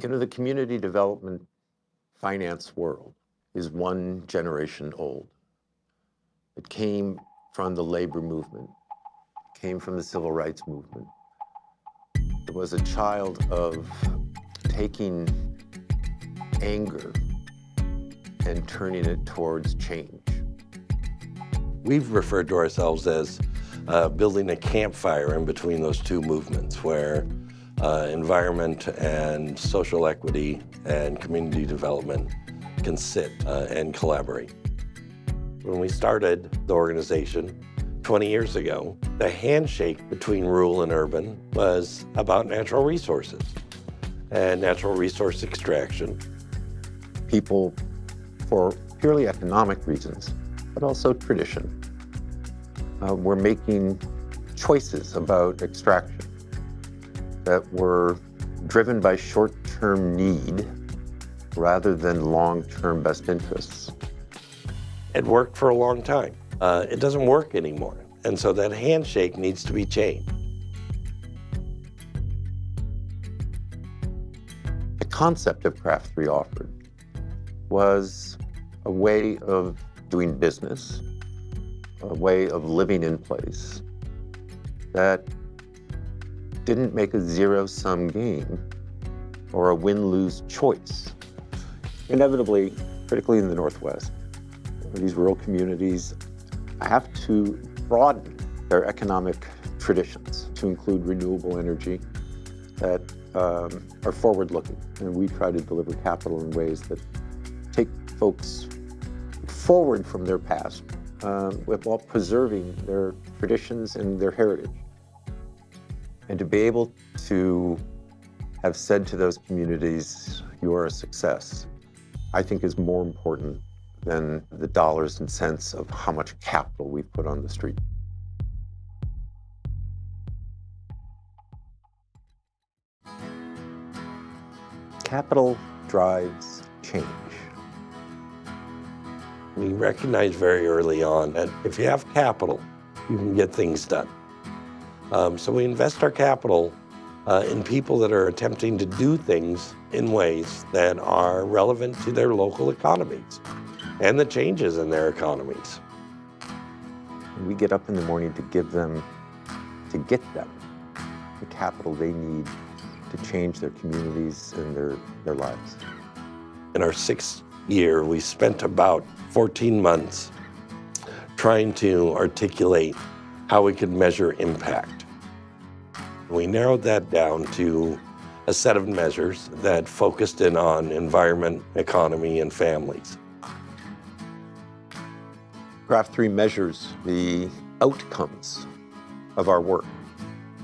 You know, the community development finance world is one generation old. It came from the labor movement, came from the civil rights movement. It was a child of taking anger and turning it towards change. We've referred to ourselves as building a campfire in between those two movements where environment and social equity and community development can sit and collaborate. When we started the organization 20 years ago, the handshake between rural and urban was about natural resources and natural resource extraction. People, for purely economic reasons, but also tradition, were making choices about extraction that were driven by short-term need rather than long-term best interests. It worked for a long time. It doesn't work anymore. And so that handshake needs to be changed. The concept of Craft3 offered was a way of doing business, a way of living in place that didn't make a zero-sum game or a win-lose choice. Inevitably, particularly in the Northwest, these rural communities have to broaden their economic traditions to include renewable energy that are forward-looking. And we try to deliver capital in ways that take folks forward from their past while preserving their traditions and their heritage. And to be able to have said to those communities, you are a success, I think is more important than the dollars and cents of how much capital we've put on the street. Capital drives change. We recognized very early on that if you have capital, you can get things done. So we invest our capital in people that are attempting to do things in ways that are relevant to their local economies and the changes in their economies. We get up in the morning to get them the capital they need to change their communities and their lives. In our 6th year, we spent about 14 months trying to articulate how we could measure impact. We narrowed that down to a set of measures that focused in on environment, economy, and families. Craft3 measures the outcomes of our work.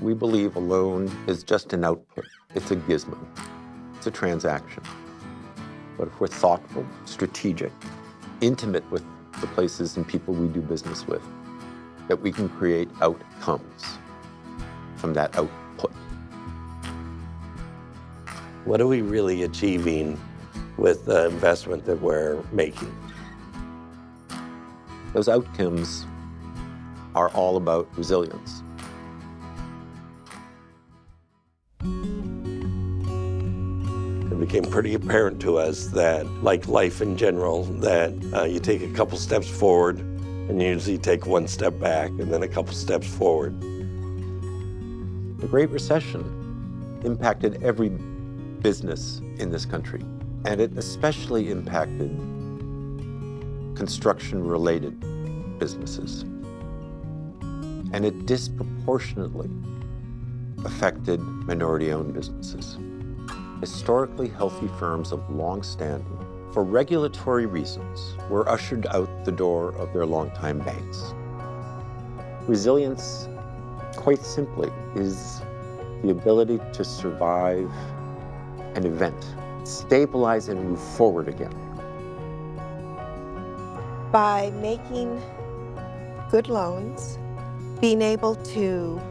We believe alone is just an output. It's a gizmo. It's a transaction. But if we're thoughtful, strategic, intimate with the places and people we do business with, that we can create outcomes from that output. What are we really achieving with the investment that we're making? Those outcomes are all about resilience. It became pretty apparent to us that, like life in general, that you take a couple steps forward and you usually take one step back and then a couple steps forward. The Great Recession impacted every business in this country, and it especially impacted construction-related businesses. And it disproportionately affected minority-owned businesses. Historically healthy firms of long standing, for regulatory reasons, were ushered out the door of their longtime banks. Resilience, quite simply, is the ability to survive an event, stabilize and move forward again. By making good loans, being able to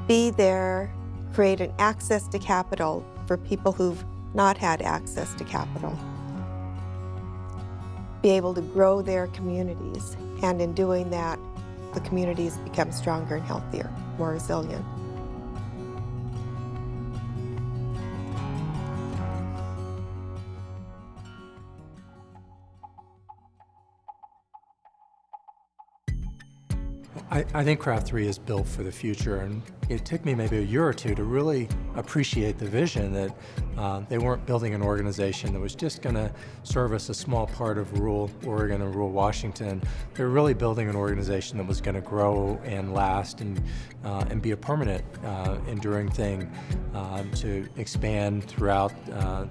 be there, create an access to capital for people who've not had access to capital, be able to grow their communities, and in doing that, the communities become stronger and healthier, more resilient. I think Craft3 is built for the future, and it took me maybe a year or two to really appreciate the vision that they weren't building an organization that was just going to service a small part of rural Oregon and rural Washington. They were really building an organization that was going to grow and last and be a permanent, enduring thing, to expand throughout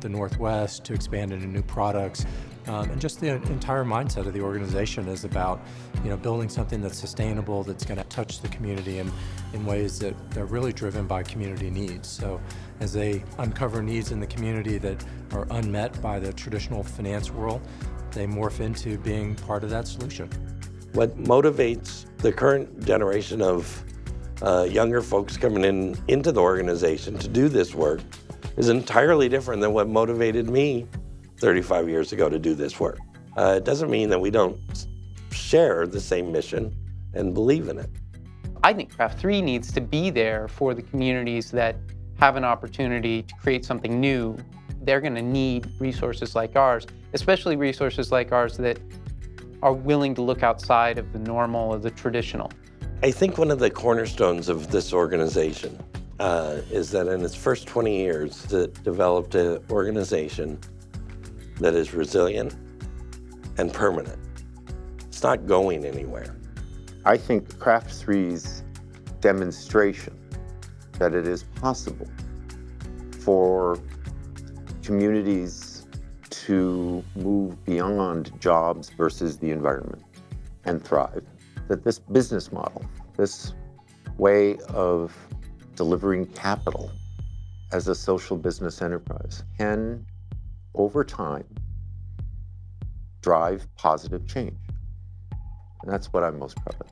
the Northwest, to expand into new products. And just the entire mindset of the organization is about, building something that's sustainable, that's going to touch the community in ways that are really driven by community needs. So as they uncover needs in the community that are unmet by the traditional finance world, they morph into being part of that solution. What motivates the current generation of younger folks coming into the organization to do this work is entirely different than what motivated me 35 years ago to do this work. It doesn't mean that we don't share the same mission and believe in it. I think Craft3 needs to be there for the communities that have an opportunity to create something new. They're going to need resources like ours, especially resources like ours that are willing to look outside of the normal or the traditional. I think one of the cornerstones of this organization is that in its first 20 years, it developed an organization that is resilient and permanent. It's not going anywhere. I think Craft3's demonstration that it is possible for communities to move beyond jobs versus the environment and thrive, that this business model, this way of delivering capital as a social business enterprise can, over time, drive positive change. And that's what I'm most proud of.